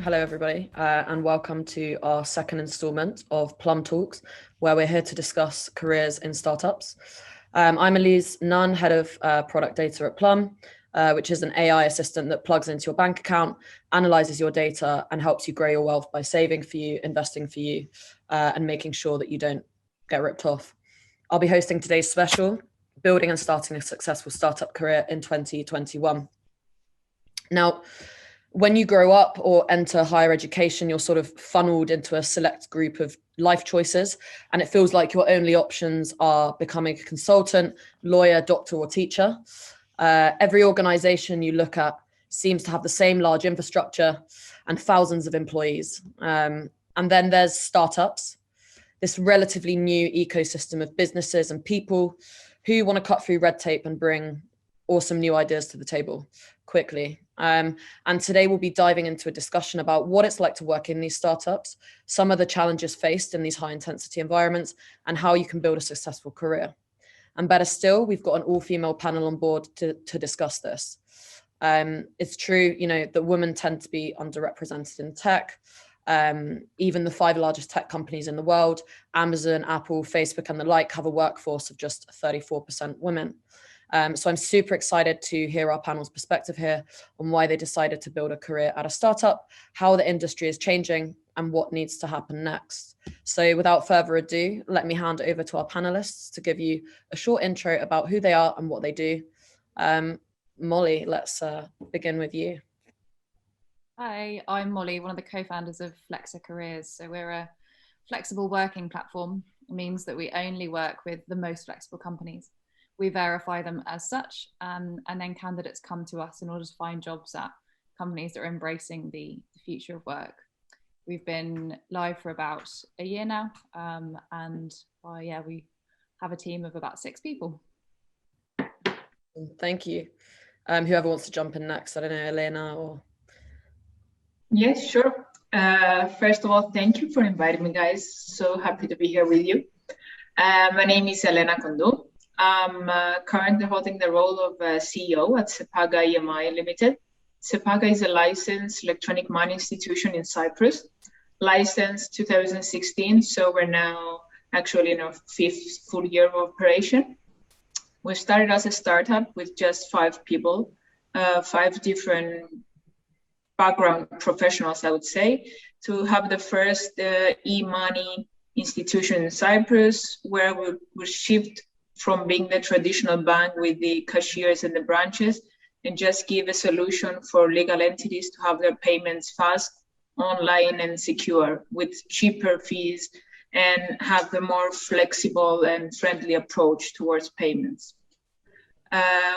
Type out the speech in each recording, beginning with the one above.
Hello, everybody, and welcome to our second installment of Plum Talks, where we're here to discuss careers in startups. I'm Elise Nunn, head of product data at Plum, which is an AI assistant that plugs into your bank account, analyzes your data, and helps you grow your wealth by saving for you, investing for you, and making sure that you don't get ripped off. I'll be hosting today's special, Building and Starting a Successful Startup Career in 2021. Now, when you grow up or enter higher education, you're sort of funneled into a select group of life choices, and it feels like your only options are becoming a consultant, lawyer, doctor, or teacher. Every organization you look at seems to have the same large infrastructure and thousands of employees. And then there's startups, this relatively new ecosystem of businesses and people who want to cut through red tape and bring awesome new ideas to the table quickly. And today we'll be diving into a discussion about what it's like to work in these startups, some of the challenges faced in these high intensity environments, and how you can build a successful career. And better still, we've got an all-female panel on board to discuss this. It's true, that women tend to be underrepresented in tech. Even the 5 largest tech companies in the world, Amazon, Apple, Facebook, and the like, have a workforce of just 34% women. So I'm super excited to hear our panel's perspective here on why they decided to build a career at a startup, how the industry is changing, and what needs to happen next. So without further ado, let me hand over to our panelists to give you a short intro about who they are and what they do. Molly, let's begin with you. Hi, I'm Molly, one of the co-founders of Flexa Careers. So we're a flexible working platform. It means that we only work with the most flexible companies. We verify them as such, and then candidates come to us in order to find jobs at companies that are embracing the future of work. We've been live for about a year now, and we have a team of about 6 people. Thank you. Whoever wants to jump in next, I don't know, Elena or... Yes, sure. First of all, thank you for inviting me, guys. So happy to be here with you. My name is Elena Kontou. I'm currently holding the role of CEO at Sepaga EMI Limited. Sepaga is a licensed electronic money institution in Cyprus, licensed 2016, so we're now actually in our 5th full year of operation. We started as a startup with just 5 people, 5 different background professionals, I would say, to have the first e-money institution in Cyprus, where we shift from being the traditional bank with the cashiers and the branches and just give a solution for legal entities to have their payments fast, online and secure with cheaper fees and have a more flexible and friendly approach towards payments.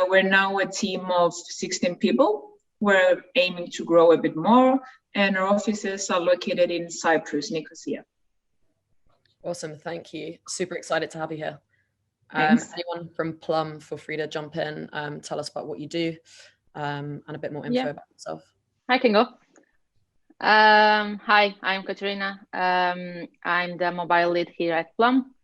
We're now a team of 16 people. We're aiming to grow a bit more, and our offices are located in Cyprus, Nicosia. Awesome, thank you. Super excited to have you here. Anyone from Plum, feel free to jump in, tell us about what you do, and a bit more info about yourself. I can go. Hi, I'm Catarina. I'm the mobile lead here at Plum.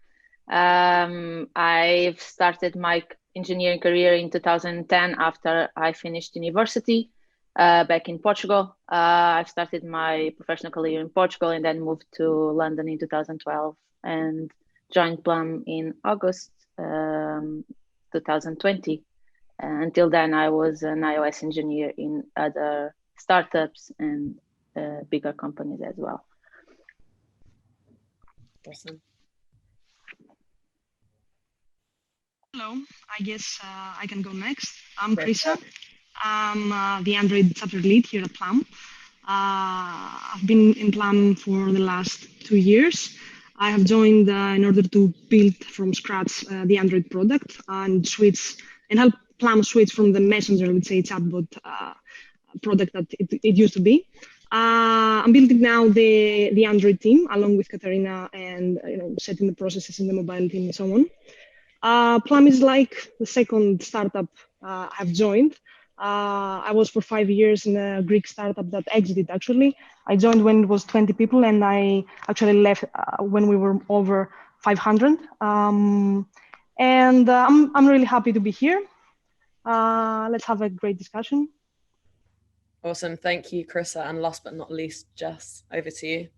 I've started my engineering career in 2010 after I finished university back in Portugal. I've started my professional career in Portugal and then moved to London in 2012 and joined Plum in August 2020. Until then, I was an iOS engineer in other startups and bigger companies as well. Awesome. Hello, I guess I can go next. I'm Chryssa. I'm the Android chapter lead here at Plum. I've been in Plum for the last 2 years. I have joined in order to build from scratch the Android product and help Plum switch from the Messenger, let's say, chatbot product that it used to be. I'm building now the Android team along with Catarina and setting the processes in the mobile team and so on. Plum is like the second startup I've joined. I was for 5 years in a Greek startup that exited actually. I joined when it was 20 people and I actually left when we were over 500. I'm really happy to be here. Let's have a great discussion. Awesome. Thank you, Chryssa. And last but not least, Jess, over to you.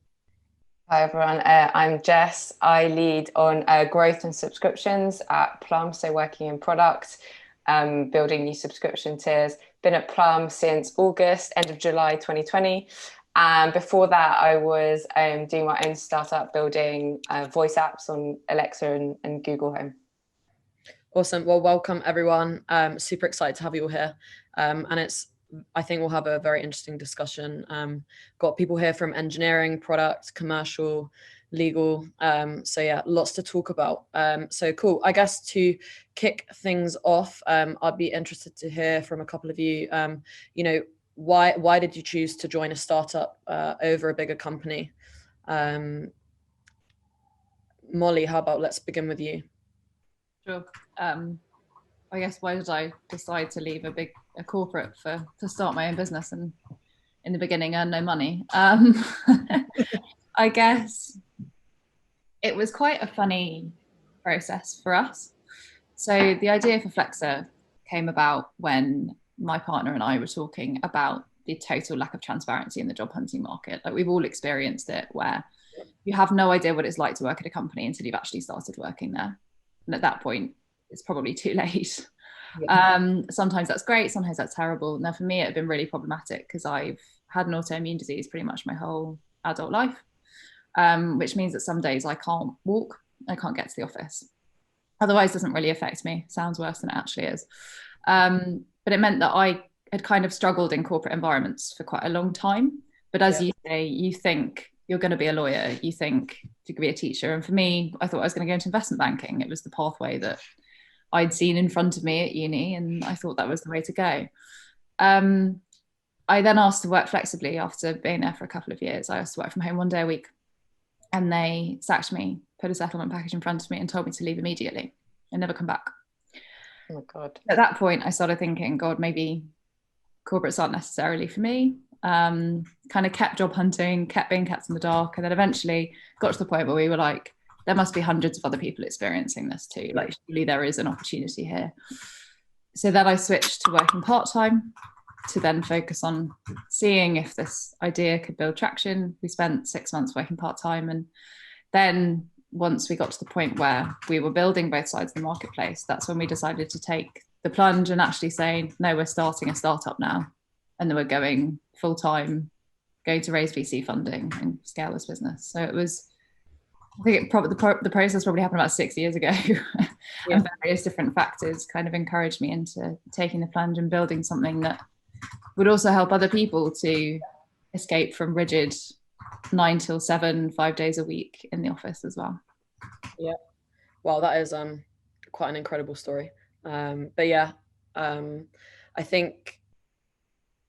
Hi, everyone. I'm Jess. I lead on growth and subscriptions at Plum, so working in product, building new subscription tiers. Been at Plum since August, end of July 2020. And before that, I was doing my own startup, building voice apps on Alexa and Google Home. Awesome. Well, welcome, everyone. Super excited to have you all here. And I think we'll have a very interesting discussion. Got people here from engineering, product, commercial, legal. So yeah, lots to talk about. So cool. I guess to kick things off, I'd be interested to hear from a couple of you. You know, why did you choose to join a startup over a bigger company? Molly, how about let's begin with you? Sure. I guess why did I decide to leave a corporate to start my own business and in the beginning earn no money? I guess it was quite a funny process for us. So the idea for Flexa came about when my partner and I were talking about the total lack of transparency in the job hunting market. Like, we've all experienced it, where you have no idea what it's like to work at a company until you've actually started working there. And at that point, it's probably too late. Yeah. Sometimes that's great, sometimes that's terrible. Now, for me, it had been really problematic because I've had an autoimmune disease pretty much my whole adult life, which means that some days I can't walk, I can't get to the office. Otherwise, it doesn't really affect me. Sounds worse than it actually is. But it meant that I had kind of struggled in corporate environments for quite a long time. But as you say, you think you're going to be a lawyer, you think you could be a teacher. And for me, I thought I was going to go into investment banking. It was the pathway that I'd seen in front of me at uni, and I thought that was the way to go. I then asked to work flexibly after being there for a couple of years. I asked to work from home 1 day a week, and they sacked me, put a settlement package in front of me and told me to leave immediately and never come back. Oh my God. At that point, I started thinking, God, maybe corporates aren't necessarily for me. Kind of kept job hunting, kept being kept in the dark, and then eventually got to the point where we were like, there must be hundreds of other people experiencing this too. Like, surely there is an opportunity here. So then I switched to working part-time to then focus on seeing if this idea could build traction. We spent 6 months working part-time, and then once we got to the point where we were building both sides of the marketplace, that's when we decided to take the plunge and actually say, no, we're starting a startup now. And then we're going full-time, going to raise VC funding and scale this business. So it was, I think the process probably happened about 6 years ago. And various different factors kind of encouraged me into taking the plunge and building something that would also help other people to escape from rigid 9 till 7, 5 days a week in the office as well. Yeah. Well, that is quite an incredible story. But yeah, I think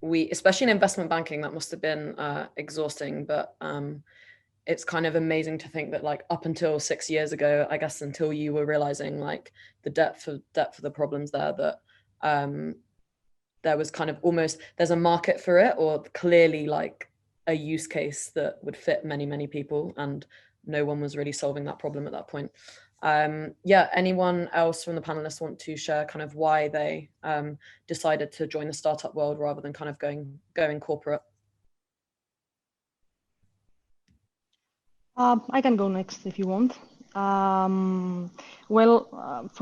especially in investment banking, that must have been exhausting, but it's kind of amazing to think that, like, up until 6 years ago, I guess, until you were realizing like the depth of the problems there, that there was kind of almost, there's a market for it, or clearly like a use case that would fit many people, and no one was really solving that problem at that point. Yeah, anyone else from the panelists want to share kind of why they decided to join the startup world rather than kind of going corporate? I can go next if you want. For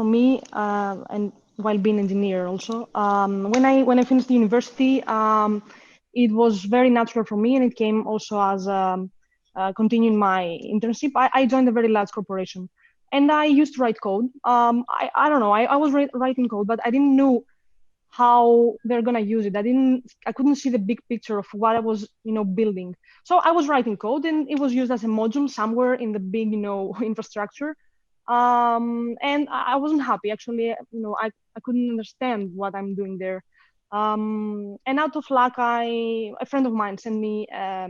me, and while being an engineer also, when I finished university, it was very natural for me, and it came also as continuing my internship. I joined a very large corporation, and I used to write code. I don't know, I was writing code, but I didn't know how they're gonna use it. I couldn't see the big picture of what I was, building. So I was writing code, and it was used as a module somewhere in the big, infrastructure. And I wasn't happy, actually. I couldn't understand what I'm doing there. And out of luck, a friend of mine sent me a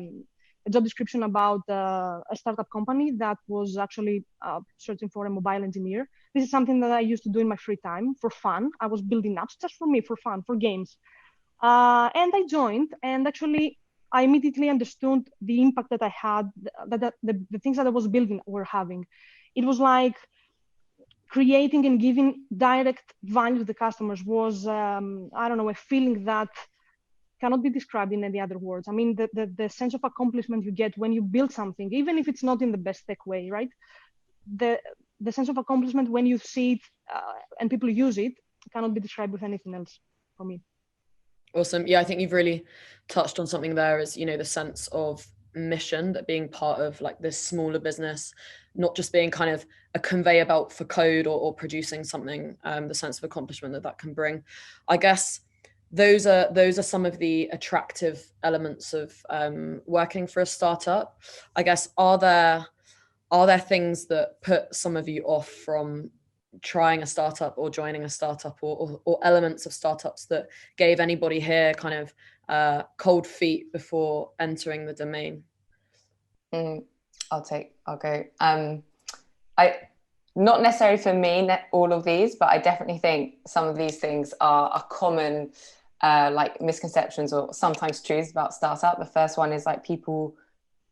job description about a startup company that was actually searching for a mobile engineer. This is something that I used to do in my free time for fun. I was building apps just for me, for fun, for games. And I joined, and actually I immediately understood the impact that I had, that the things that I was building were having. It was like creating and giving direct value to the customers was, I don't know, a feeling that cannot be described in any other words. I mean, the sense of accomplishment you get when you build something, even if it's not in the best tech way, right? The sense of accomplishment when you see it and people use it cannot be described with anything else for me. Awesome. Yeah, I think you've really touched on something there, is, you know, the sense of mission, that being part of like this smaller business, not just being kind of a conveyor belt for code or producing something, the sense of accomplishment that can bring. I guess those are some of the attractive elements of working for a startup. I guess, are there things that put some of you off from trying a startup or joining a startup, or elements of startups that gave anybody here kind of cold feet before entering the domain? I'll go. I not necessarily for me all of these, but I definitely think some of these things are common like misconceptions or sometimes truths about startup. The first one is like, people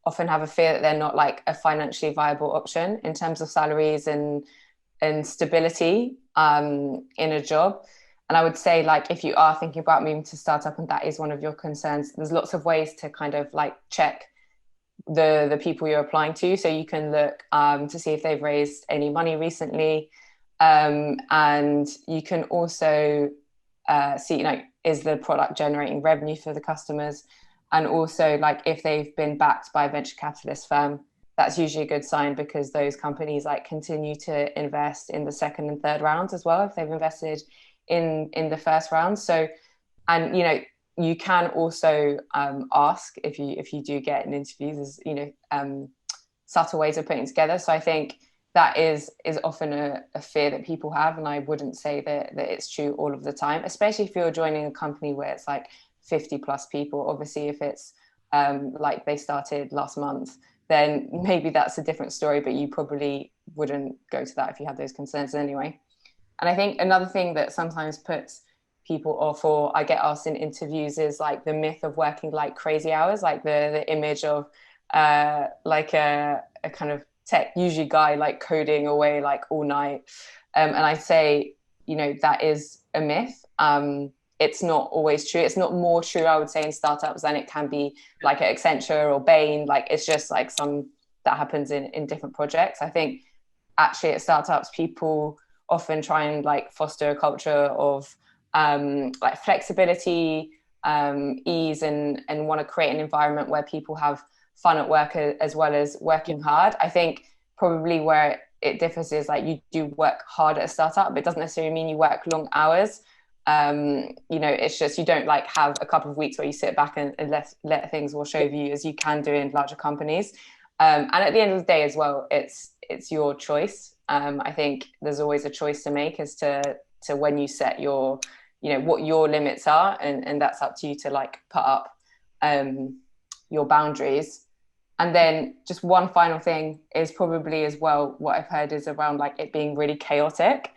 often have a fear that they're not like a financially viable option in terms of salaries and stability in a job. And I would say, like, if you are thinking about moving to startup and that is one of your concerns, there's lots of ways to kind of like check the people you're applying to. So you can look to see if they've raised any money recently, and you can also see, you know, is the product generating revenue for the customers, and also like if they've been backed by a venture capitalist firm. That's usually a good sign, because those companies like continue to invest in the second and third rounds as well if they've invested in the first round. So, and you know, you can also ask if you do get an interview. There's, you know, subtle ways of putting it together. So I think that is often a fear that people have, and I wouldn't say that it's true all of the time, especially if you're joining a company where it's like 50 plus people. Obviously, if it's like they started last month, then maybe that's a different story, but you probably wouldn't go to that if you had those concerns anyway. And I think another thing that sometimes puts people off, or I get asked in interviews, is like the myth of working like crazy hours, like the image of like a kind of tech, usually guy like coding away like all night. And I say, you know, that is a myth. It's not always true. It's not more true, I would say, in startups than it can be like at Accenture or Bain. Like, it's just like some that happens in different projects. I think actually at startups, people often try and like foster a culture of like flexibility, ease, and want to create an environment where people have fun at work as well as working hard. I think probably where it differs is like, you do work hard at a startup, but it doesn't necessarily mean you work long hours. You know, it's just, you don't like have a couple of weeks where you sit back and let things wash over you, as you can do in larger companies. And at the end of the day as well, it's your choice. I think there's always a choice to make as to when you set your, you know, what your limits are, and that's up to you to like put up your boundaries. And then just one final thing is probably as well, what I've heard is around like it being really chaotic,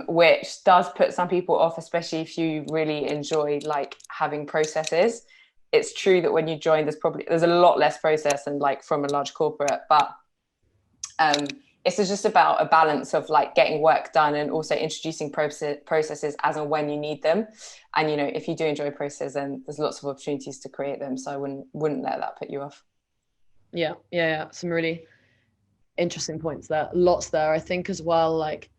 which does put some people off, especially if you really enjoy like having processes. It's true that when you join, there's a lot less process and like from a large corporate, but it's just about a balance of like getting work done and also introducing processes as and when you need them. And, you know, if you do enjoy processes, then there's lots of opportunities to create them. So I wouldn't let that put you off. Yeah. Some really interesting points there. Lots there. I think as well, like,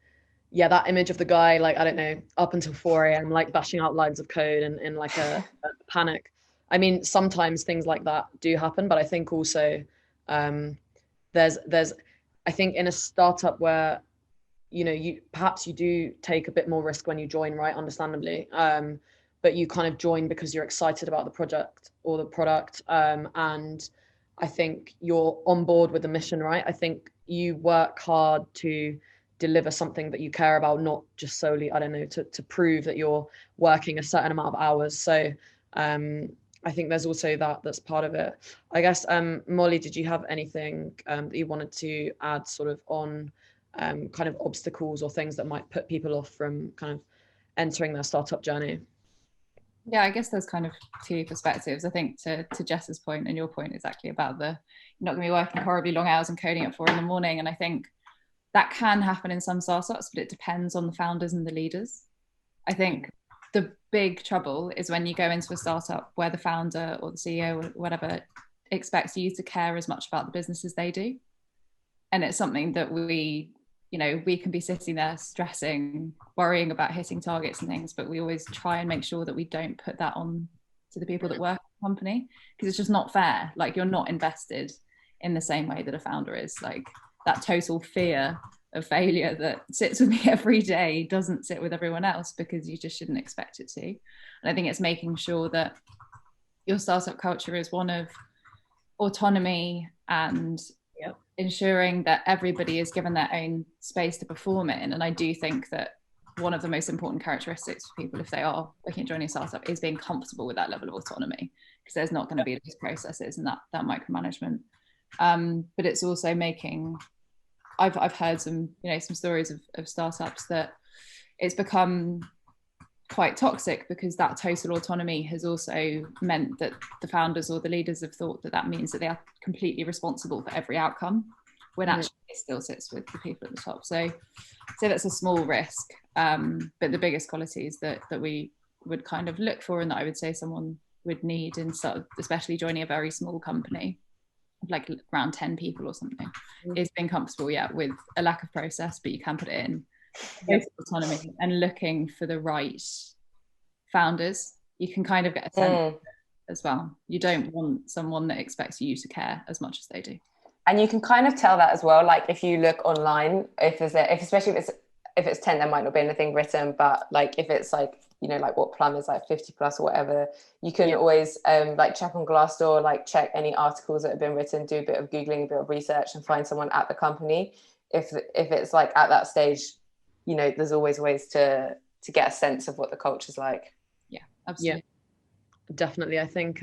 yeah, that image of the guy, like, I don't know, up until 4 a.m, like bashing out lines of code and in like a panic. I mean, sometimes things like that do happen, but I think also there's I think in a startup where, you know, you do take a bit more risk when you join, right? Understandably. But you kind of join because you're excited about the project or the product. And I think you're on board with the mission, right? I think you work hard to deliver something that you care about, not just solely, I don't know, to prove that you're working a certain amount of hours. So I think there's also that's part of it. I guess, Molly, did you have anything that you wanted to add sort of on kind of obstacles or things that might put people off from kind of entering their startup journey? Yeah, I guess there's kind of two perspectives. I think to Jess's point and your point exactly about you're not going to be working horribly long hours and coding at 4 a.m. And I think that can happen in some startups, but it depends on the founders and the leaders. I think the big trouble is when you go into a startup where the founder or the CEO or whatever expects you to care as much about the business as they do. And it's something that we can be sitting there stressing, worrying about hitting targets and things, but we always try and make sure that we don't put that on to the people that work at the company, because it's just not fair. Like, you're not invested in the same way that a founder is. Like, that total fear of failure that sits with me every day doesn't sit with everyone else, because you just shouldn't expect it to. And I think it's making sure that your startup culture is one of autonomy and ensuring that everybody is given their own space to perform in. And I do think that one of the most important characteristics for people, if they are looking at joining a startup, is being comfortable with that level of autonomy, because there's not going to be these processes and that micromanagement. But it's also making, I've heard some stories of startups that it's become quite toxic, because that total autonomy has also meant that the founders or the leaders have thought that means that they are completely responsible for every outcome, when actually it still sits with the people at the top. So that's a small risk, but the biggest qualities that we would kind of look for, and that I would say someone would need in sort of, especially joining a very small company, like around 10 people or something, is being comfortable with a lack of process, but you can put it in, autonomy, and looking for the right founders. You can kind of get a sense as well. You don't want someone that expects you to care as much as they do. And you can kind of tell that as well. Like, if you look online, especially if it's 10, there might not be anything written, but like if it's like, like what Plum is, like 50 plus or whatever, you can always like check on Glassdoor, like check any articles that have been written, do a bit of Googling, a bit of research, and find someone at the company. If it's like at that stage, there's always ways to get a sense of what the culture's like. Yeah, absolutely. Yeah, definitely. I think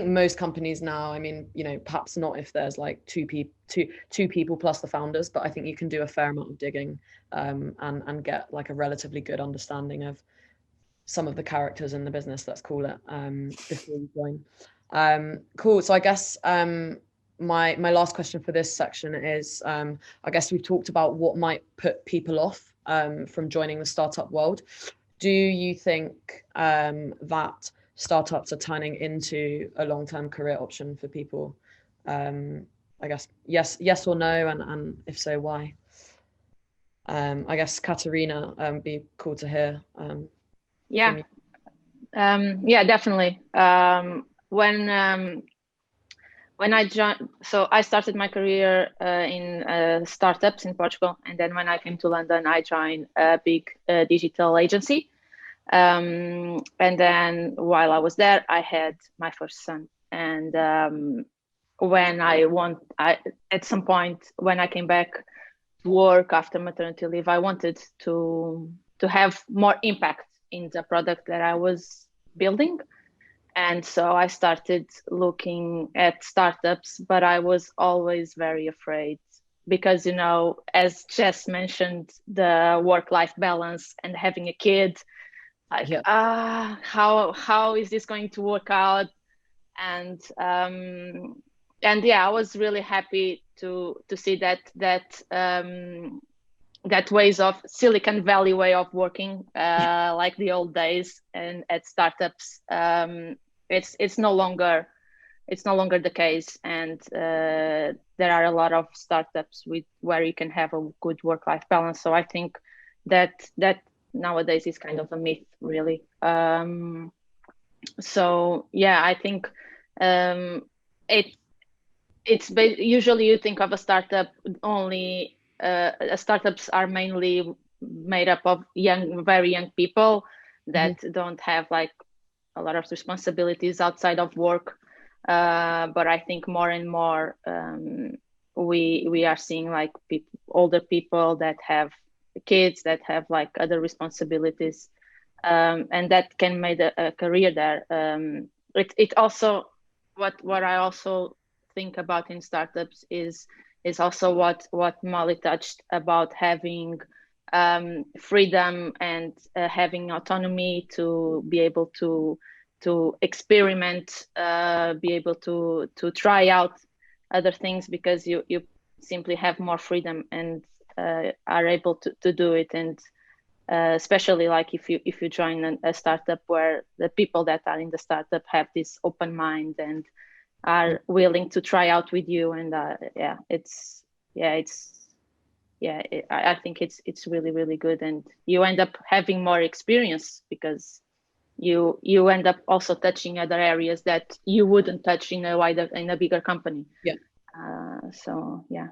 most companies now, I mean, perhaps not if there's like two people plus the founders, but I think you can do a fair amount of digging and get like a relatively good understanding of some of the characters in the business, let's call it, before you join. Cool. So I guess my last question for this section is, I guess we've talked about what might put people off from joining the startup world. Do you think that startups are turning into a long-term career option for people? I guess yes or no, and if so, why? I guess Catarina, be cool to hear. Yeah, definitely. When I joined, so I started my career in startups in Portugal, and then when I came to London, I joined a big digital agency. And then while I was there, I had my first son. And when at some point when I came back to work after maternity leave, I wanted to have more impact in the product that I was building. And so I started looking at startups, but I was always very afraid because, as Jess mentioned, the work-life balance and having a kid, like, how is this going to work out? And I was really happy to see that ways of Silicon Valley way of working, like the old days, and at startups, it's no longer the case, and there are a lot of startups where you can have a good work-life balance. So I think that nowadays is kind of a myth, really. So yeah, I think it's usually you think of a startup only. Startups are mainly made up of very young people that don't have like a lot of responsibilities outside of work. But I think more and more we are seeing like older people that have kids, that have like other responsibilities, and that can make a career there. It also what I also think about in startups is also what Molly touched about, having freedom and having autonomy to be able to experiment, be able to try out other things, because you simply have more freedom and are able to do it. And especially like if you join a startup where the people that are in the startup have this open mind and are willing to try out with you. And I think it's really, really good, and you end up having more experience because you end up also touching other areas that you wouldn't touch in a bigger company. Yeah. So yeah.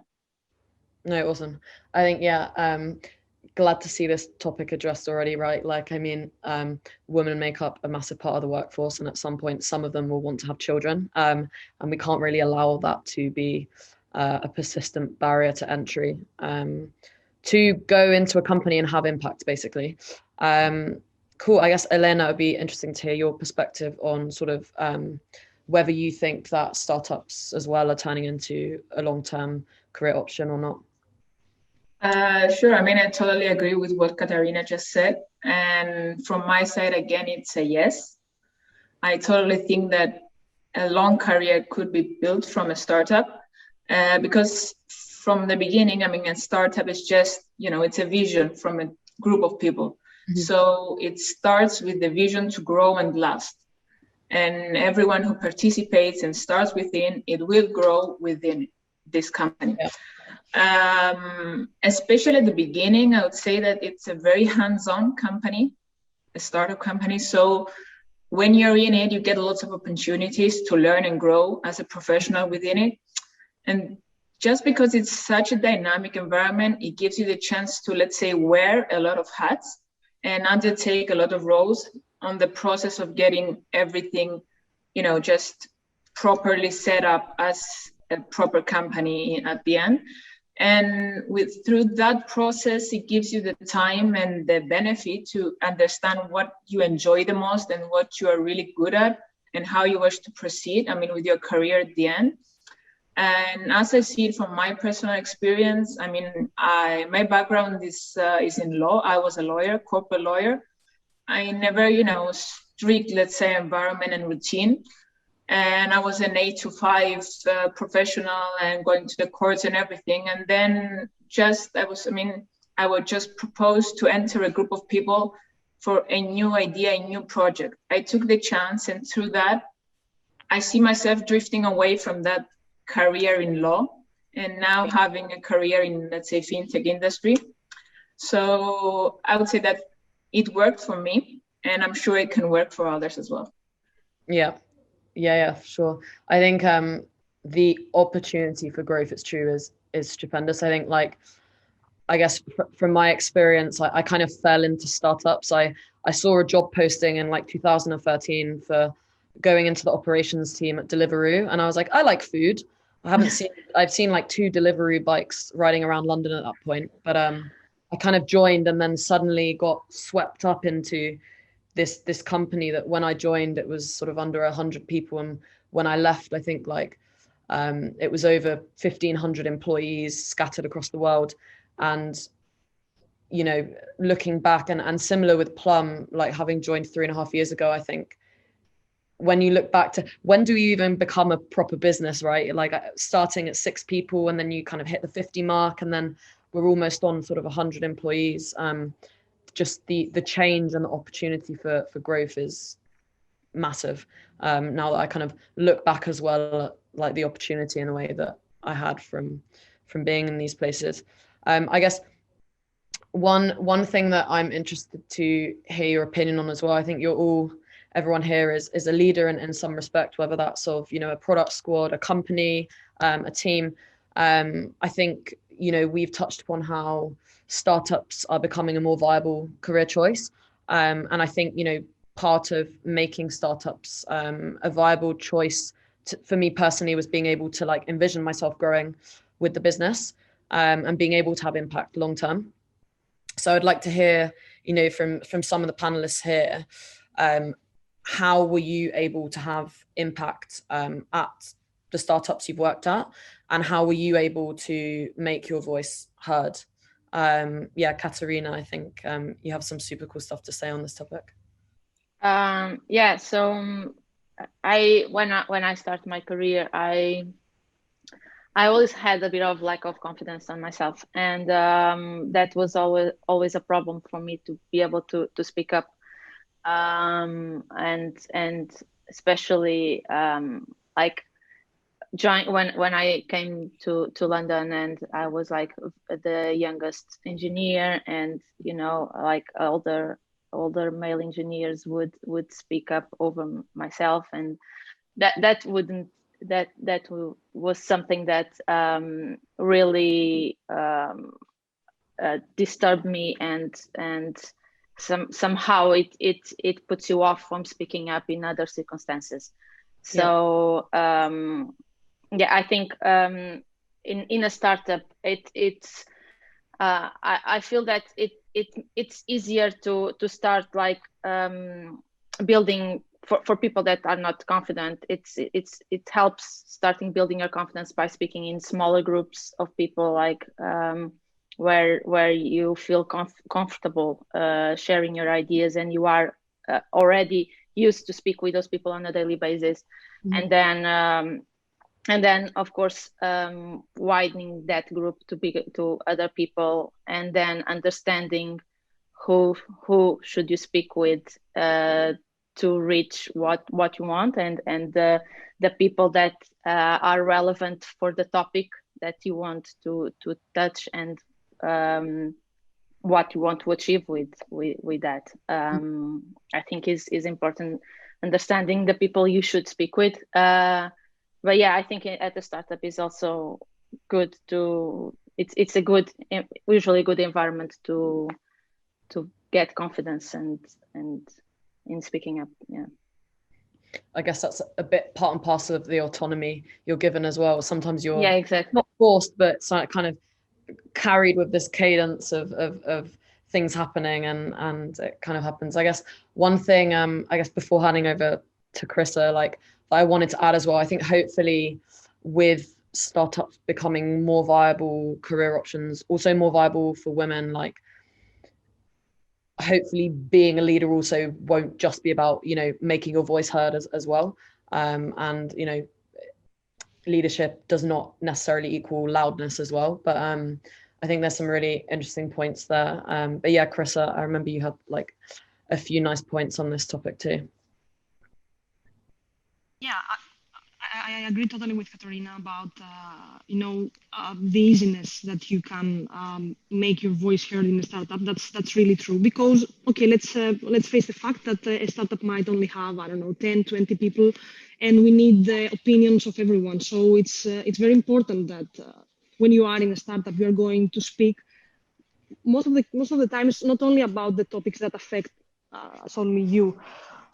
No, awesome. I think glad to see this topic addressed already, right? Like, I mean, women make up a massive part of the workforce, and at some point, some of them will want to have children, and we can't really allow that to be a persistent barrier to entry to go into a company and have impact, basically. Cool. I guess, Elena, it would be interesting to hear your perspective on sort of whether you think that startups as well are turning into a long-term career option or not. Sure. I mean, I totally agree with what Catarina just said. And from my side, again, it's a yes. I totally think that a long career could be built from a startup because from the beginning, I mean, a startup is just, it's a vision from a group of people. Mm-hmm. So it starts with the vision to grow and last. And everyone who participates and starts within, it will grow within this company. Yeah. Especially at the beginning, I would say that it's a very hands-on company, a startup company. So when you're in it, you get lots of opportunities to learn and grow as a professional within it. And just because it's such a dynamic environment, it gives you the chance to, let's say, wear a lot of hats and undertake a lot of roles on the process of getting everything, just properly set up as a proper company at the end. And through that process, it gives you the time and the benefit to understand what you enjoy the most and what you are really good at and how you wish to proceed, I mean, with your career at the end. And as I see it from my personal experience, I mean, my background is in law. I was a lawyer, corporate lawyer. I never, strict, let's say, environment and routine. And I was an 8 to 5 professional and going to the courts and everything. And then I would just propose to enter a group of people for a new idea, a new project. I took the chance, and through that, I see myself drifting away from that career in law and now having a career in, let's say, fintech industry. So I would say that it worked for me, and I'm sure it can work for others as well. Yeah, for sure. I think the opportunity for growth, it's true, is stupendous. I think, I guess from my experience, I kind of fell into startups. I saw a job posting in 2013 for going into the operations team at Deliveroo, and I was like, I like food. I've seen 2 Deliveroo bikes riding around London at that point, but I kind of joined and then suddenly got swept up into this company that when I joined, it was sort of under 100 people. And when I left, I think it was over 1,500 employees scattered across the world. And, looking back and similar with Plum, having joined 3.5 years ago, I think when you look back to when do you even become a proper business, right? Starting at 6 people and then you kind of hit the 50 mark and then we're almost on sort of 100 employees. Just the change and the opportunity for growth is massive. Now that I kind of look back as well at the opportunity in the way that I had from being in these places. I guess one thing that I'm interested to hear your opinion on as well, I think everyone here is a leader in some respect, whether that's sort of, a product squad, a company, a team. I think, we've touched upon how startups are becoming a more viable career choice. And I think, part of making startups a viable choice for me personally was being able to envision myself growing with the business and being able to have impact long term. So I'd like to hear, from some of the panelists here, how were you able to have impact at the startups you've worked at, and how were you able to make your voice heard? Catarina, I think you have some super cool stuff to say on this topic. So when I started my career, I I always had a bit of lack of confidence on myself, and that was always a problem for me to be able to speak up, and especially like when I came to London, and I was like the youngest engineer, and like older male engineers would speak up over myself, and that was something that really disturbed me, and somehow it puts you off from speaking up in other circumstances. So yeah, I think in a startup it's I feel that it's easier to start like building for people that are not confident. It helps starting building your confidence by speaking in smaller groups of people, like where you feel comfortable sharing your ideas, and you are already used to speak with those people on a daily basis. And then of course widening that group to other people, and then understanding who should you speak with to reach what you want, and the people that are relevant for the topic that you want to touch, and what you want to achieve with that. I think is important, understanding the people you should speak with. But yeah, I think at the startup is also good it's a good, usually good environment to get confidence and in speaking up. Yeah, I guess that's a bit part and parcel of the autonomy you're given as well. Sometimes you're exactly not forced, but it's like kind of carried with this cadence of things happening, and it kind of happens. I guess one thing I guess before handing over to Chryssa, like I wanted to add as well, I think hopefully with startups becoming more viable career options, also more viable for women, like hopefully being a leader also won't just be about making your voice heard as well, and leadership does not necessarily equal loudness as well, but I think there's some really interesting points there. But yeah, Chryssa, I remember you had like a few nice points on this topic too. Yeah, I agree totally with Catarina about the easiness that you can make your voice heard in a startup. That's really true, because okay, let's face the fact that a startup might only have, I don't know, 10, 20 people, and we need the opinions of everyone. So it's very important that when you are in a startup, you're going to speak most of the times not only about the topics that affect solely you.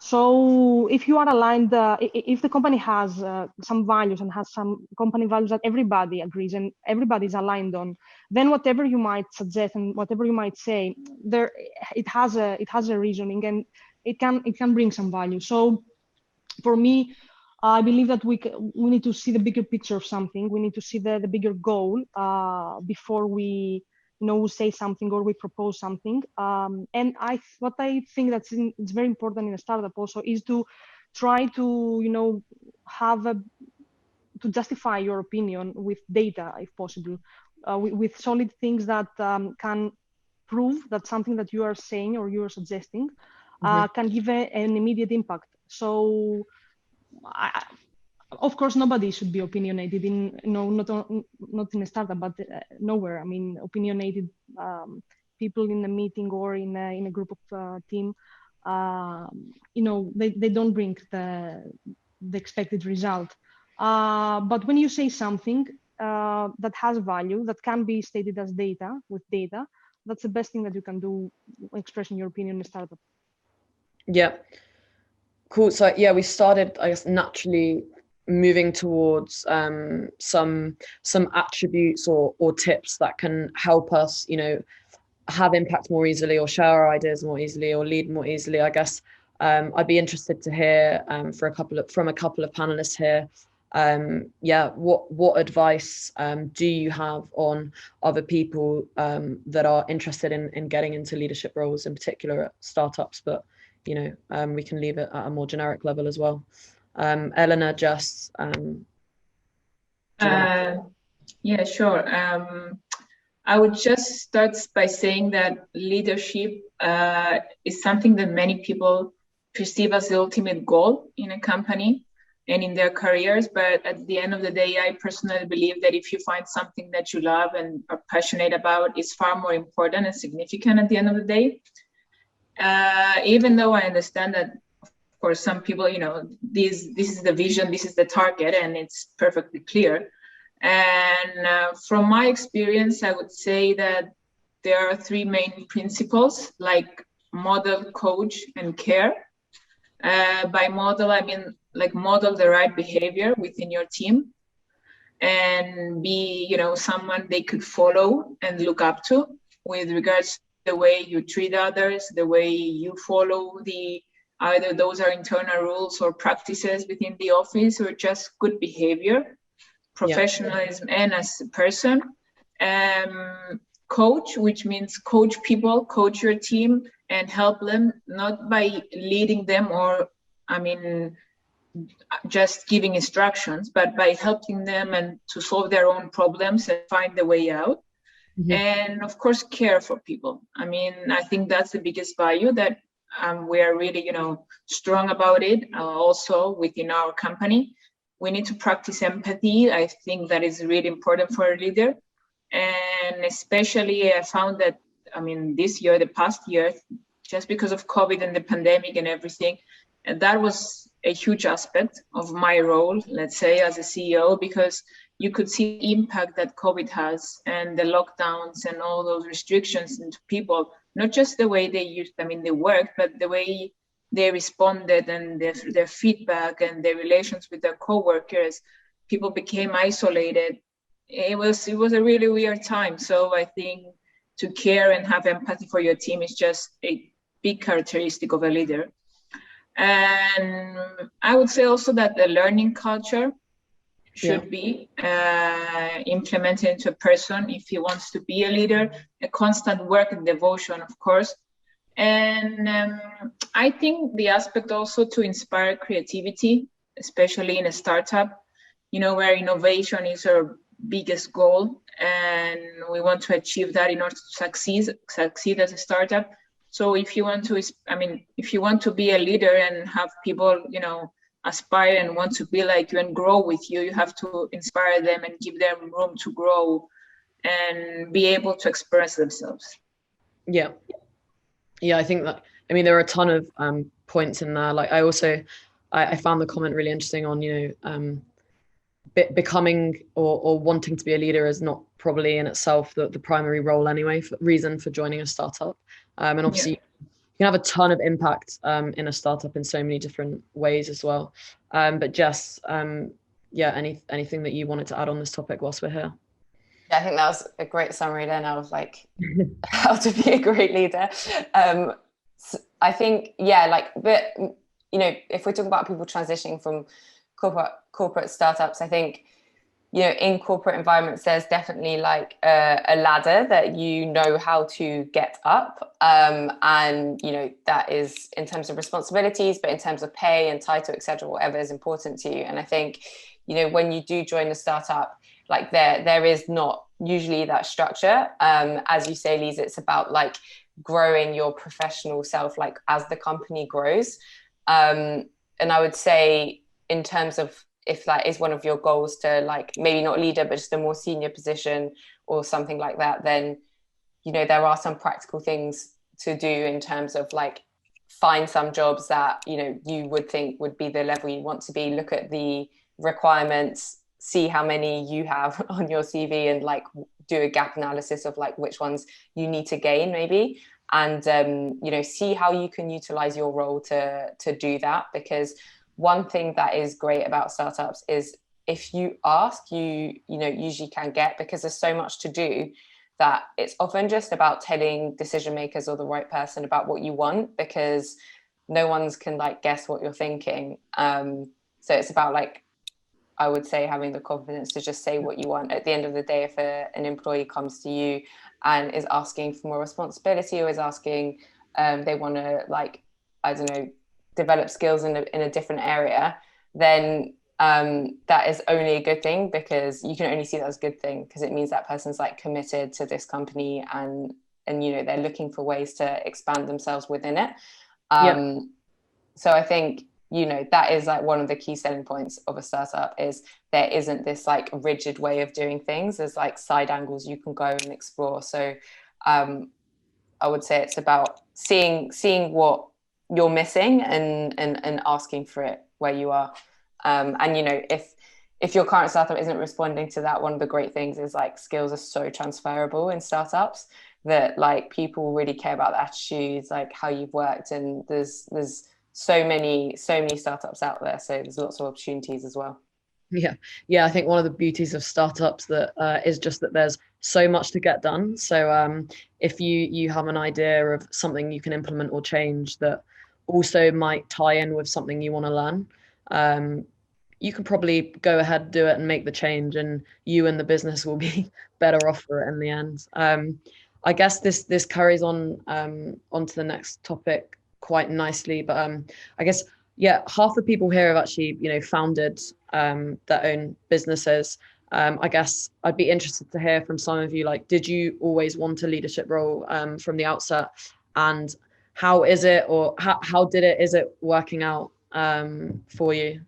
So if you are aligned, if the company has some values and has some company values that everybody agrees and everybody is aligned on, then whatever you might suggest and whatever you might say, it has a reasoning, and it can bring some value. So for me, I believe that we need to see the bigger picture of something. We need to see the bigger goal before we say something or we propose something. And what I think it's very important in a startup also is to try to to justify your opinion with data, if possible, with solid things that can prove that something that you are saying or you are suggesting can give an immediate impact. So of course, nobody should be opinionated in, not in a startup, but nowhere. I mean, opinionated people in a meeting or in a group of team, they don't bring the expected result. But when you say something that has value, that can be stated as data, with data, that's the best thing that you can do, expressing your opinion in a startup. Yeah. Cool. So yeah, we started, I guess, naturally moving towards some attributes or tips that can help us, have impact more easily, or share our ideas more easily, or lead more easily. I guess I'd be interested to hear from a couple of panelists here. What advice do you have on other people that are interested in getting into leadership roles, in particular at startups, but we can leave it at a more generic level as well. Elena, Jess. Yeah, sure. I would just start by saying that leadership is something that many people perceive as the ultimate goal in a company and in their careers. But at the end of the day, I personally believe that if you find something that you love and are passionate about, it's far more important and significant at the end of the day. Even though I understand that, of course, some people, this is the vision, this is the target, and it's perfectly clear. And from my experience, I would say that there are three main principles, like model, coach, and care. By model, I mean like model the right behavior within your team and be, someone they could follow and look up to with regards to the way you treat others, the way you follow either those are internal rules or practices within the office or just good behavior, professionalism, and as a person. Coach, which means coach people, coach your team and help them, not by leading them or, just giving instructions, but by helping them and to solve their own problems and find the way out. Mm-hmm. And of course, care for people. I think that's the biggest value that we are really, strong about it also within our company. We need to practice empathy. I think that is really important for a leader. And especially I found that, this year, the past year, just because of COVID and the pandemic and everything, and that was a huge aspect of my role, let's say, as a CEO, because you could see the impact that COVID has and the lockdowns and all those restrictions into people, not just the way they worked, but the way they responded and their feedback and their relations with their coworkers. People became isolated. It was a really weird time. So I think to care and have empathy for your team is just a big characteristic of a leader. And I would say also that the learning culture should be implemented into a person if he wants to be a leader, a constant work and devotion, of course. And I think the aspect also to inspire creativity, especially in a startup, where innovation is our biggest goal, and we want to achieve that in order to succeed as a startup. So if you want to be a leader and have people, aspire and want to be like you and grow with you, you have to inspire them and give them room to grow and be able to express themselves. Yeah, I think that, there are a ton of points in there. Like I found the comment really interesting on, becoming or wanting to be a leader is not probably in itself the primary role anyway, reason for joining a startup. And obviously you can have a ton of impact in a startup in so many different ways as well. But Jess, anything that you wanted to add on this topic whilst we're here? Yeah, I think that was a great summary then of like how to be a great leader. I think, but if we talk about people transitioning from corporate startups, I think, in corporate environments, there's definitely like a ladder that how to get up. And, that is in terms of responsibilities, but in terms of pay and title, etc., whatever is important to you. And I think, when you do join a startup, like there is not usually that structure. As you say, Lise, it's about like growing your professional self, like as the company grows. And I would say in terms of if that is one of your goals to like maybe not leader, but just a more senior position or something like that, then, there are some practical things to do in terms of like find some jobs that, you would think would be the level you want to be, look at the requirements, see how many you have on your CV and like do a gap analysis of like which ones you need to gain maybe. And, see how you can utilize your role to do that. Because one thing that is great about startups is if you ask, you usually can get, because there's so much to do that it's often just about telling decision makers or the right person about what you want, because no one's can like guess what you're thinking. So it's about like, I would say having the confidence to just say what you want. At the end of the day, if an employee comes to you and is asking for more responsibility or is asking, they want to like, I don't know, develop skills in a different area, then that is only a good thing, because you can only see that as a good thing because it means that person's like committed to this company, and you know, they're looking for ways to expand themselves within it. So I think, you know, that is like one of the key selling points of a startup, is there isn't this like rigid way of doing things. There's like side angles you can go and explore. So I would say it's about seeing what you're missing and asking for it where you are. And you know, if your current startup isn't responding to that, one of the great things is like skills are so transferable in startups, that like people really care about the attitudes, like how you've worked, and there's so many startups out there, so there's lots of opportunities as well. I think one of the beauties of startups that is just that there's so much to get done. So if you have an idea of something you can implement or change that also might tie in with something you want to learn, you can probably go ahead, do it, and make the change, and you and the business will be better off for it in the end. I guess this carries on onto the next topic quite nicely, but I guess half the people here have actually, you know, founded their own businesses. I guess I'd be interested to hear from some of you, like, did you always want a leadership role from the outset, and how is it, or how is it working out for you?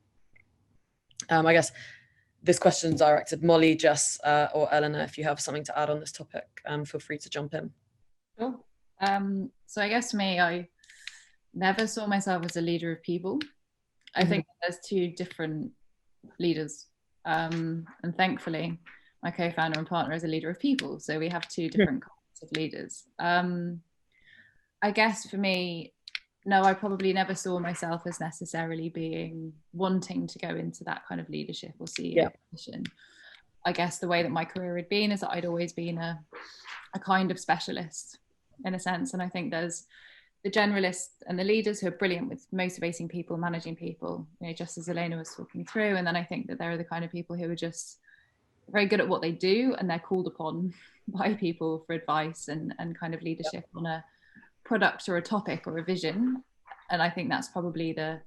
I guess this question's directed Molly, Jess, or Elena. If you have something to add on this topic, feel free to jump in. Sure. So I guess for me, I never saw myself as a leader of people. I think there's two different leaders. And thankfully, my co-founder and partner is a leader of people. So we have two different kinds of leaders. I guess for me, no, I probably never saw myself as necessarily wanting to go into that kind of leadership or CEO position. I guess the way that my career had been is that I'd always been a kind of specialist in a sense. And I think there's the generalists and the leaders who are brilliant with motivating people, managing people, you know, just as Elena was talking through. And then I think that there are the kind of people who are just very good at what they do, and they're called upon by people for advice and kind of leadership on a product or a topic or a vision. And I think that's probably the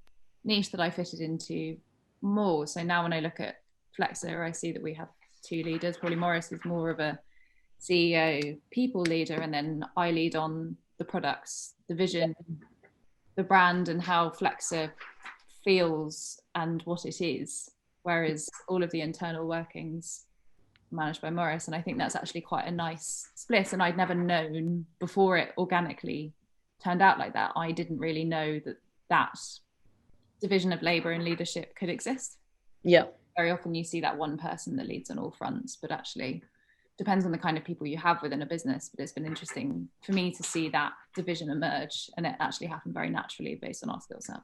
niche that I fitted into more. So now when I look at Flexa, I see that we have two leaders. Probably Morris is more of a CEO, people leader, and then I lead on the products, the vision, the brand, and how Flexa feels and what it is, whereas all of the internal workings managed by Morris. And I think that's actually quite a nice split, and I'd never known before it organically turned out like that. I didn't really know that division of labor and leadership could exist. Very often you see that one person that leads on all fronts, but actually depends on the kind of people you have within a business. But it's been interesting for me to see that division emerge, and it actually happened very naturally based on our skill set.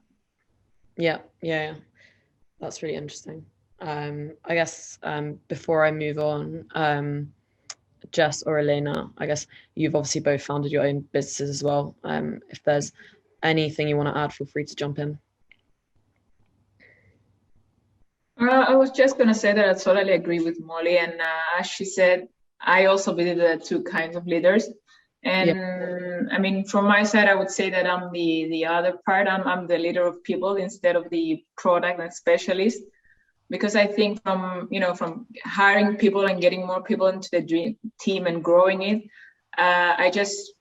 Yeah, that's really interesting. I guess before I move on, Jess or Elena, I guess you've obviously both founded your own businesses as well. If there's anything you want to add, feel free to jump in. I was just going to say that I totally agree with Molly, and as she said, I also believe there are two kinds of leaders. And I mean, from my side, I would say that I'm the other part. I'm the leader of people instead of the product and specialist, because I think from hiring people and getting more people into the dream team and growing it, I just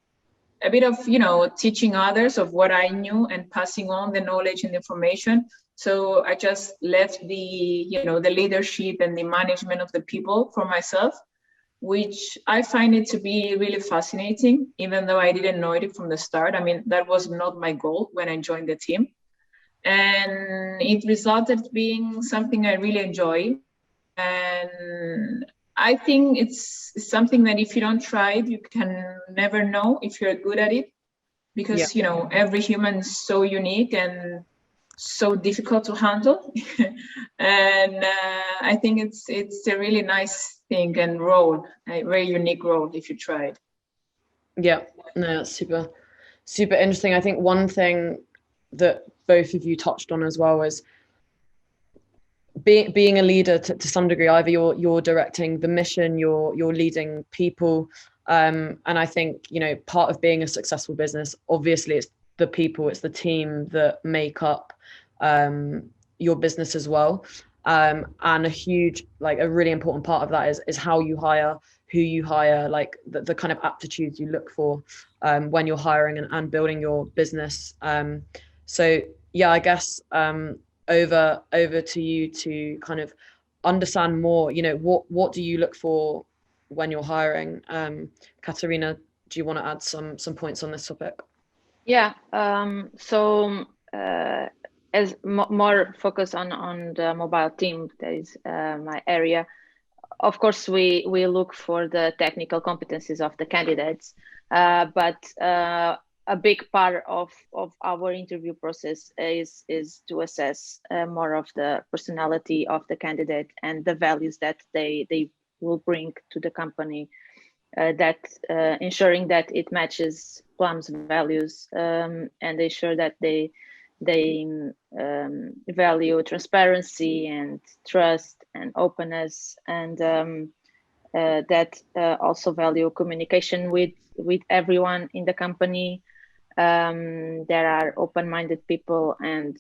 a bit of teaching others of what I knew and passing on the knowledge and information. So I just left the the leadership and the management of the people for myself, which I find it to be really fascinating, even though I didn't know it from the start. I mean, that was not my goal when I joined the team. And it resulted being something I really enjoy. And I think it's something that if you don't try it, you can never know if you're good at it, because every human is so unique and so difficult to handle. And I think it's a really nice thing and role, a very unique role if you try it. No, that's super interesting. I think one thing that both of you touched on as well is being a leader to some degree. Either you're directing the mission, you're leading people, and I think part of being a successful business, obviously it's the people, it's the team that make up your business as well. and a huge, like a really important part of that is how you hire, who you hire, like the kind of aptitudes you look for when you're hiring and building your business. So yeah, I guess over to you to kind of understand more, you know, what do you look for when you're hiring? Catarina, do you want to add some points on this topic? Yeah, so as more focus on the mobile team, that is my area. Of course, we look for the technical competencies of the candidates, but a big part of our interview process is to assess more of the personality of the candidate and the values that they will bring to the company, that ensuring that it matches Plum's values, and ensure that they value transparency and trust and openness, and that also value communication with everyone in the company. There are open-minded people and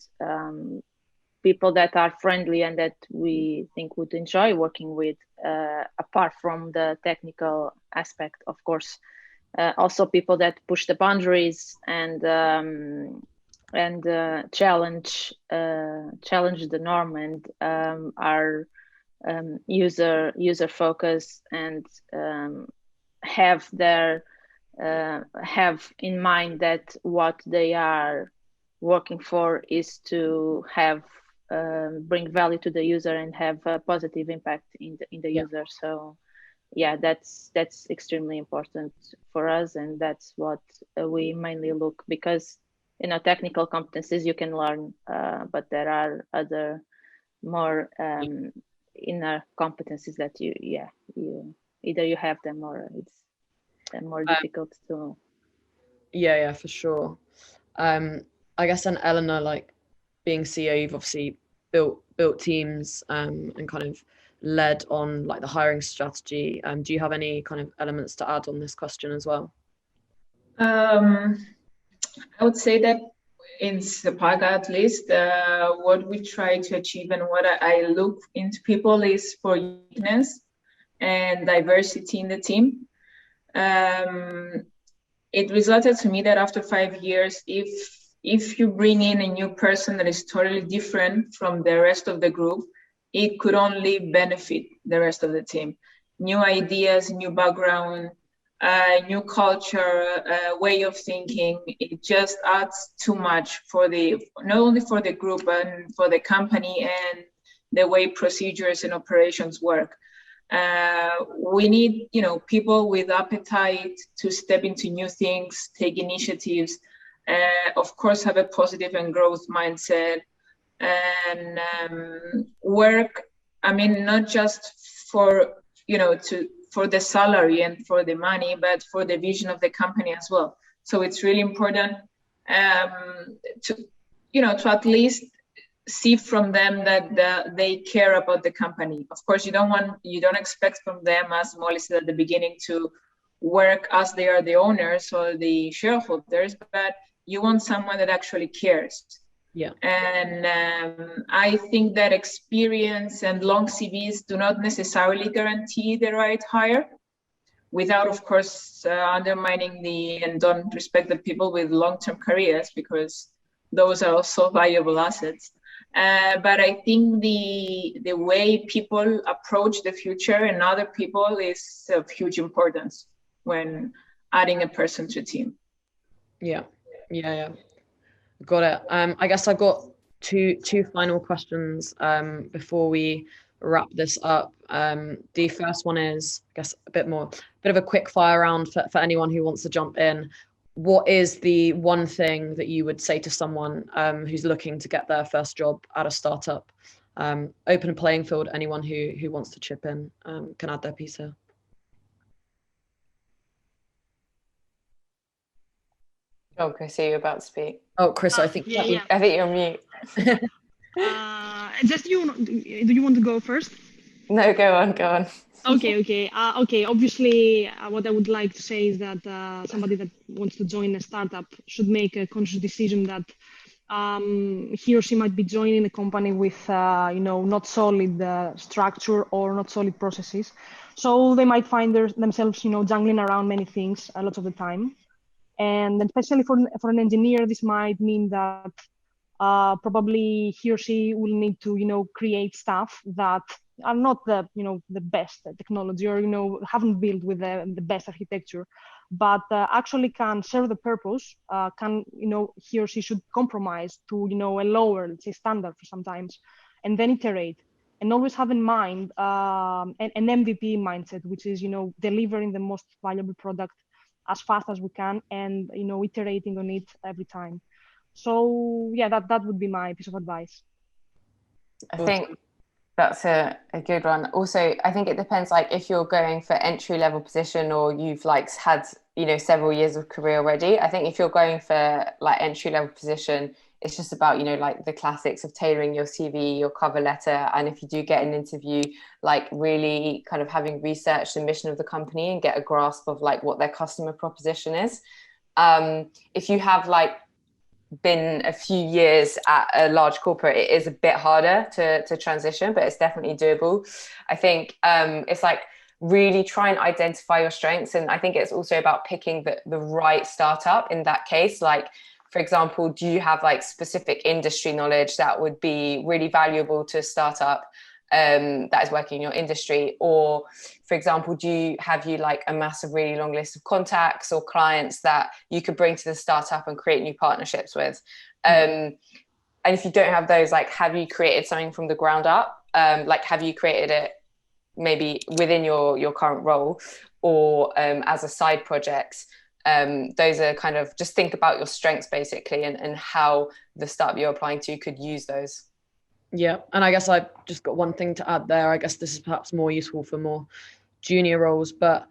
people that are friendly and that we think would enjoy working with, apart from the technical aspect, of course. Also people that push the boundaries and challenge the norm, and are user focused, and have in mind that what they are working for is to have bring value to the user and have a positive impact in the user. So yeah, that's extremely important for us, and that's what we mainly look, because technical competencies you can learn, but there are other more inner competencies that you either you have them or it's more difficult to. Yeah, for sure. I guess then Elena, like being CEO, you've obviously built teams and kind of led on like the hiring strategy. Do you have any kind of elements to add on this question as well? I would say that in Sepaga, at least, what we try to achieve and what I look into people is for uniqueness and diversity in the team. It resulted to me that after 5 years, if you bring in a new person that is totally different from the rest of the group, it could only benefit the rest of the team. New ideas, new background, new culture, way of thinking. It just adds too much for not only for the group and for the company and the way procedures and operations work. We need, people with appetite to step into new things, take initiatives, of course, have a positive and growth mindset, and work. I mean, not just for for the salary and for the money, but for the vision of the company as well. So it's really important to at least see from them that they care about the company. Of course, you don't expect from them, as Molly said at the beginning, to work as they are the owners or the shareholders, but you want someone that actually cares. Yeah. And I think that experience and long CVs do not necessarily guarantee the right hire, without, of course, undermining and don't respect the people with long-term careers, because those are also valuable assets. But I think the way people approach the future and other people is of huge importance when adding a person to a team. Yeah. Got it. I guess I've got two final questions before we wrap this up. The first one is, I guess, a bit of a quick fire round for anyone who wants to jump in. What is the one thing that you would say to someone who's looking to get their first job at a startup? Open a playing field. Anyone who wants to chip in can add their piece here. Oh, Chryssa, you're about to speak. Oh, Chryssa, I think you're mute. Just do you want to go first? No, go on. Okay. Obviously, what I would like to say is that somebody that wants to join a startup should make a conscious decision that he or she might be joining a company with, not solid structure or not solid processes. So they might find themselves, jungling around many things a lot of the time. And especially for an engineer, this might mean that probably he or she will need to, create stuff that are not the best technology, or, haven't built with the best architecture, but actually can serve the purpose, he or she should compromise to, a lower, let's say, standard for sometimes, and then iterate. And always have in mind an MVP mindset, which is, delivering the most valuable product as fast as we can, and, iterating on it every time. So yeah, that would be my piece of advice. I think that's a good one. Also, I think it depends, like if you're going for entry level position, or you've like had, several years of career already. I think if you're going for like entry level position, it's just about, like the classics of tailoring your CV, your cover letter. And if you do get an interview, like really kind of having researched the mission of the company and get a grasp of like what their customer proposition is. If you have like been a few years at a large corporate, it is a bit harder to transition, but it's definitely doable. I think it's like really try and identify your strengths. And I think it's also about picking the right startup in that case. Like, for example, do you have like specific industry knowledge that would be really valuable to a startup that is working in your industry? Or, for example, have you like a massive, really long list of contacts or clients that you could bring to the startup and create new partnerships with? And if you don't have those, like, have you created something from the ground up? Like, have you created it maybe within your current role, or as a side project? Those are kind of, just think about your strengths basically, and how the startup you're applying to could use those. Yeah, and I guess I've just got one thing to add there. I guess this is perhaps more useful for more junior roles, but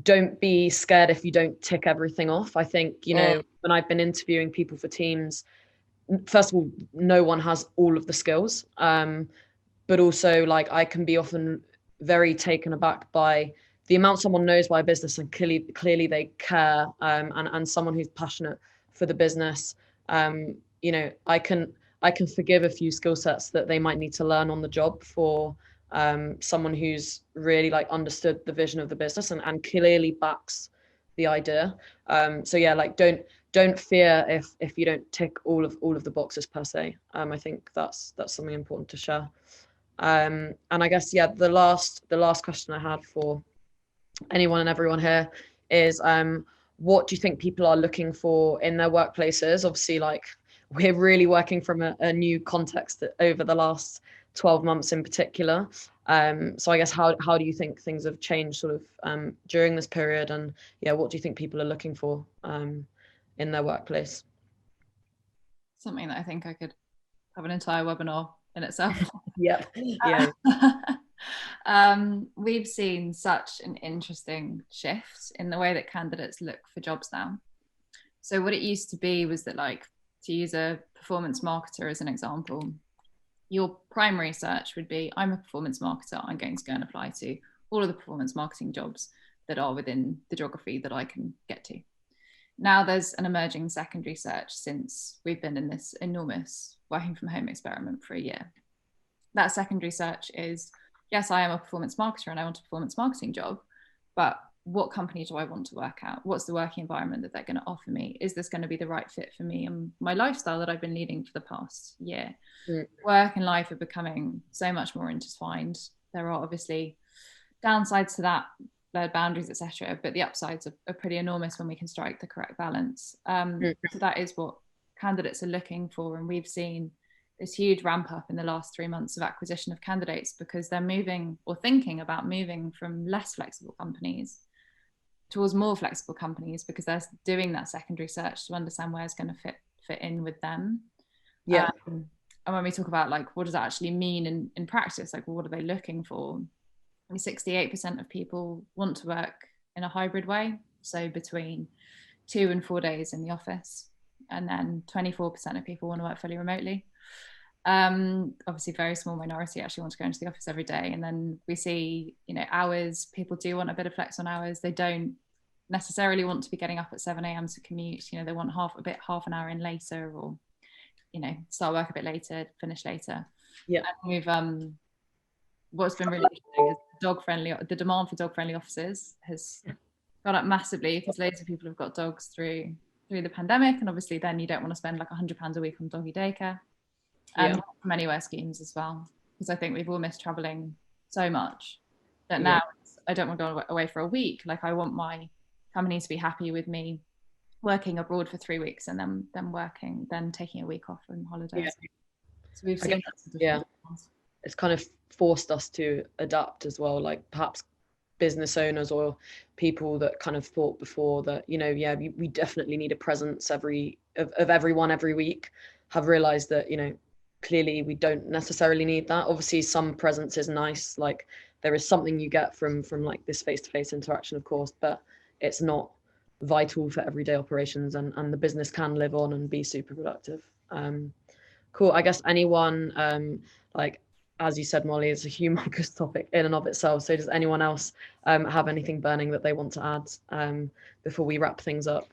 don't be scared if you don't tick everything off. I think, when I've been interviewing people for teams, first of all, no one has all of the skills, but also like I can be often very taken aback by the amount someone knows by a business, and clearly they care, and someone who's passionate for the business. I can forgive a few skill sets that they might need to learn on the job for someone who's really like understood the vision of the business and clearly backs the idea. So yeah, like don't fear if you don't tick all of the boxes per se. I think that's something important to share. And I guess, yeah, the last question I had for anyone and everyone here is, what do you think people are looking for in their workplaces? Obviously, like, we're really working from a new context over the last 12 months in particular. So I guess how do you think things have changed sort of during this period? And yeah, what do you think people are looking for in their workplace? Something that I think I could have an entire webinar in itself. Yeah. We've seen such an interesting shift in the way that candidates look for jobs now. So what it used to be was that, like, to use a performance marketer as an example, your primary search would be, I'm a performance marketer, I'm going to go and apply to all of the performance marketing jobs that are within the geography that I can get to. Now there's an emerging secondary search since we've been in this enormous working from home experiment for a year. That secondary search is, yes, I am a performance marketer and I want a performance marketing job, but what company do I want to work at? What's the working environment that they're going to offer me? Is this going to be the right fit for me and my lifestyle that I've been leading for the past year? Work and life are becoming so much more intertwined. There are obviously downsides to that, blurred boundaries, etc., but the upsides are pretty enormous when we can strike the correct balance. So that is what candidates are looking for, and we've seen this huge ramp up in the last 3 months of acquisition of candidates because they're moving or thinking about moving from less flexible companies towards more flexible companies because they're doing that secondary search to understand where it's going to fit in with them. Yeah. And when we talk about, like, what does that actually mean in practice, like, well, what are they looking for? 68% of people want to work in a hybrid way, so between 2 and 4 days in the office, and then 24% of people want to work fully remotely. Obviously very small minority actually want to go into the office every day. And then we see, hours, people do want a bit of flex on hours. They don't necessarily want to be getting up at 7 a.m. to commute. They want half an hour in later, or you know, start work a bit later, finish later. Yeah. And we've what's been really interesting is the demand for dog-friendly offices has gone up massively because loads of people have got dogs through the pandemic, and obviously then you don't want to spend like £100 a week on doggy daycare. And from anywhere schemes as well, because I think we've all missed traveling so much that now I don't want to go away for a week. Like, I want my company to be happy with me working abroad for 3 weeks and then taking a week off on holidays. So we've seen it's kind of forced us to adapt as well, like perhaps business owners or people that kind of thought before that, you know, we definitely need a presence of everyone every week, have realized that, you know, clearly we don't necessarily need that. Obviously some presence is nice, like there is something you get from like this face-to-face interaction, of course, but it's not vital for everyday operations, and the business can live on and be super productive. Cool. I guess anyone, like as you said, Molly, it's a humongous topic in and of itself, so does anyone else have anything burning that they want to add before we wrap things up?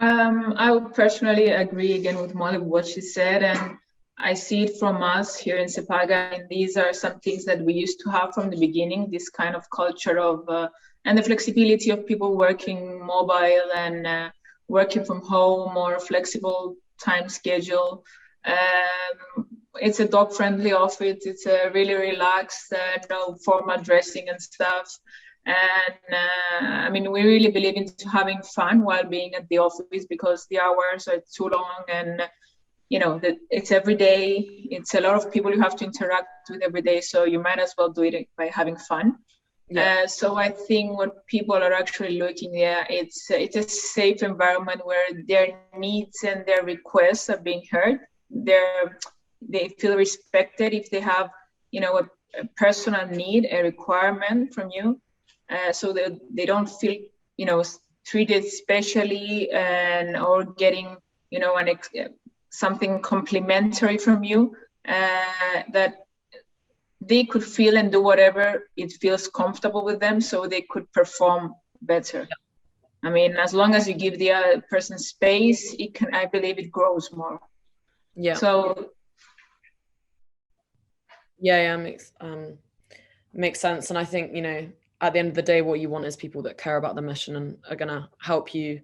I would personally agree again with Molly, what she said, and I see it from us here in Sepaga, and these are some things that we used to have from the beginning, this kind of culture of, and the flexibility of people working mobile and working from home, or flexible time schedule. It's a dog-friendly office, it's a really relaxed, no formal dressing and stuff. And I mean, we really believe into having fun while being at the office, because the hours are too long, and you know that it's every day. It's a lot of people you have to interact with every day, so you might as well do it by having fun. So I think what people are actually looking at, it's a safe environment where their needs and their requests are being heard. They feel respected if they have, you know, a personal need, a requirement from you. So that they don't feel, you know, treated specially or getting, you know, something complimentary from you, that they could feel and do whatever it feels comfortable with them, so they could perform better. I mean, as long as you give the other person space, I believe it grows more. So makes sense. And I think, you know, at the end of the day, what you want is people that care about the mission and are going to help you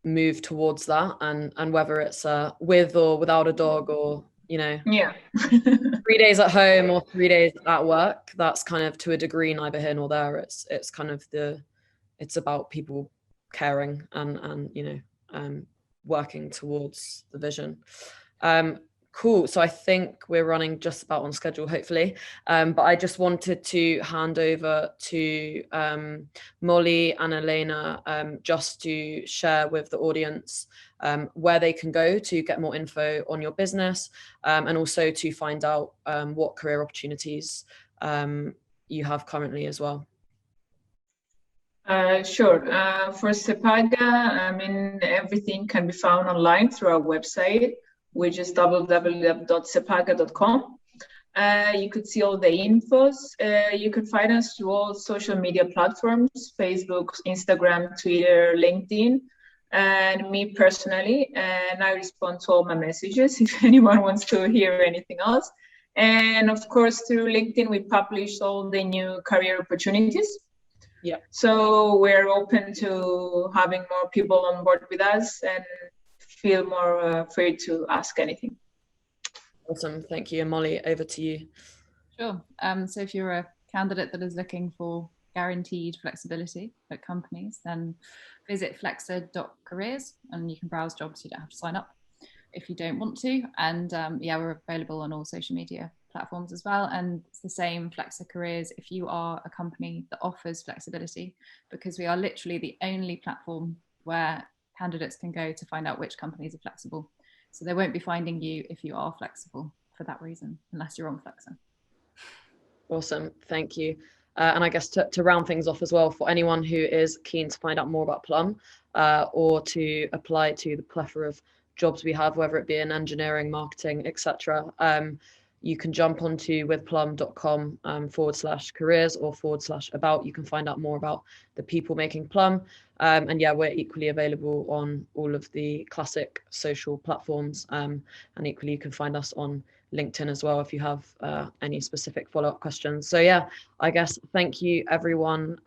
move towards that. And whether it's with or without a dog, or, you know, 3 days at home or 3 days at work, that's kind of to a degree neither here nor there. It's kind of it's about people caring and you know, working towards the vision. Cool. So I think we're running just about on schedule, hopefully. But I just wanted to hand over to Molly and Elena just to share with the audience where they can go to get more info on your business, and also to find out what career opportunities you have currently as well. Sure. For Sepaga, I mean, everything can be found online through our website, which is www.sepaga.com. You could see all the infos. You can find us through all social media platforms, Facebook, Instagram, Twitter, LinkedIn, and me personally. And I respond to all my messages if anyone wants to hear anything else. And of course, through LinkedIn, we publish all the new career opportunities. So we're open to having more people on board with us, and feel more free to ask anything. Awesome, thank you. And Molly, over to you. Sure. So if you're a candidate that is looking for guaranteed flexibility at companies, then visit flexa.careers and you can browse jobs. You don't have to sign up if you don't want to. And we're available on all social media platforms as well. And it's the same, Flexa Careers, if you are a company that offers flexibility, because we are literally the only platform where candidates can go to find out which companies are flexible. So they won't be finding you if you are flexible for that reason, unless you're on Flexa. Awesome, thank you. And I guess to round things off as well, for anyone who is keen to find out more about Plum or to apply to the plethora of jobs we have, whether it be in engineering, marketing, etc., you can jump onto withplum.com/careers or /about. You can find out more about the people making Plum. And yeah, we're equally available on all of the classic social platforms. And equally, you can find us on LinkedIn as well if you have any specific follow-up questions. So yeah, I guess thank you everyone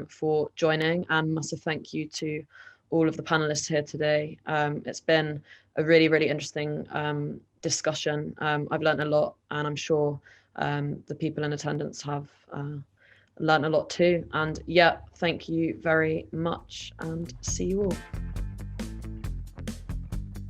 for joining, and massive thank you to all of the panelists here today. It's been a really, really interesting discussion. I've learned a lot, and I'm sure the people in attendance have learned a lot too. And yeah, thank you very much, and see you all.